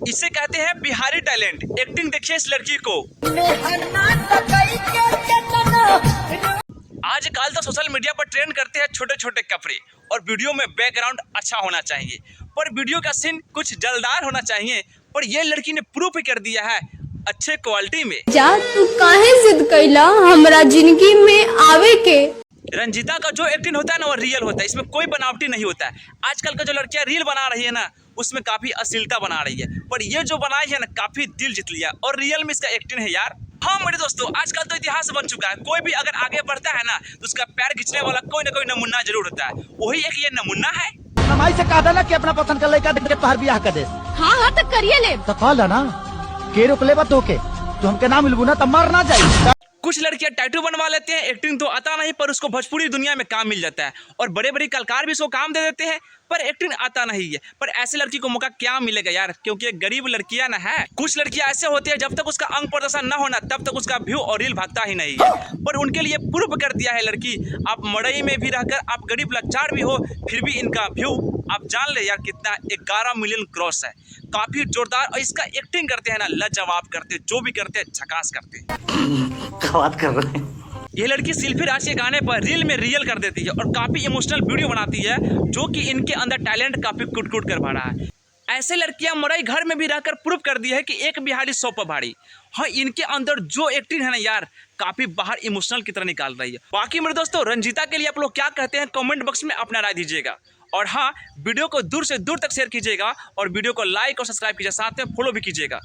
इसे कहते हैं बिहारी टैलेंट। एक्टिंग देखिए इस लड़की को। आजकल तो सोशल मीडिया पर ट्रेंड करते हैं छोटे छोटे कपड़े और वीडियो में बैकग्राउंड अच्छा होना चाहिए, पर वीडियो का सीन कुछ जलदार होना चाहिए। पर ये लड़की ने प्रूफ कर दिया है अच्छे क्वालिटी में। जा तू काहे जिद कैला हमरा जिंदगी में आवे के। रंजीता का जो एक्टिंग होता है ना वो रियल होता है, इसमें कोई बनावटी नहीं होता है। आजकल का जो लड़कियां रील बना रही है ना उसमें काफी अश्लीलता बना रही है, पर ये जो बनाई है ना काफी दिल जीत लिया और रियल में इसका एक्टिंग है यार। हाँ मेरे दोस्तों, आजकल तो इतिहास बन चुका है, कोई भी अगर आगे बढ़ता है ना तो उसका पैर खींचने वाला कोई ना कोई नमूना जरूर होता है। वही एक ये नमूना है। नमाई से कहा था ना कि अपना पसंद कर लड़का देख के तोहर बियाह कर दे। हाँ तो करिए ले। तो कहला ना के रोक ले तो के तो हमके ना मिलबू ना तो मर ना जाई। कुछ लड़कियां टैटू बनवा लेते हैं, एक्टिंग तो आता नहीं पर उसको भोजपुरी दुनिया में काम मिल जाता है और बड़े बड़े कलाकार भी उसको काम दे देते हैं, पर एक्टिंग आता नहीं है। पर ऐसे लड़की को मौका क्या मिलेगा यार, क्योंकि गरीब लड़कियां ना है। कुछ लड़कियां ऐसे होती है जब तक उसका अंग प्रदर्शन न होना तब तक उसका व्यू और रील भागता ही नहीं है, पर उनके लिए प्रूफ कर दिया है लड़की। आप मड़ई में भी रहकर आप गरीब लाचार भी हो फिर भी इनका व्यू आप जान ले यार कितना 11 मिलियन क्रॉस है। काफी जोरदार और इसका एक्टिंग करते हैं ना लाजवाब करते, जो भी करते हैं झकास करते हैं। क्या बात कर रहे हैं। ये लड़की सिल्फी राज के गाने पर रील में रियल कर देती है और काफी इमोशनल वीडियो बनाती है, जो कि इनके अंदर टैलेंट काफी कुट कर भरा है। ऐसे लड़कियां मड़ई घर में भी रहकर प्रूव कर दी है कि एक बिहारी 100 पर भारी। हाँ, इनके अंदर जो एक्टिंग है ना यार काफी बाहर इमोशनल की तरह निकाल रही है। बाकी मेरे दोस्तों रंजीता के लिए आप लोग क्या कहते हैं कमेंट बॉक्स में अपना राय दीजिएगा और हाँ वीडियो को दूर से दूर तक शेयर कीजिएगा और वीडियो को लाइक और सब्सक्राइब कीजिए, साथ में फॉलो भी कीजिएगा।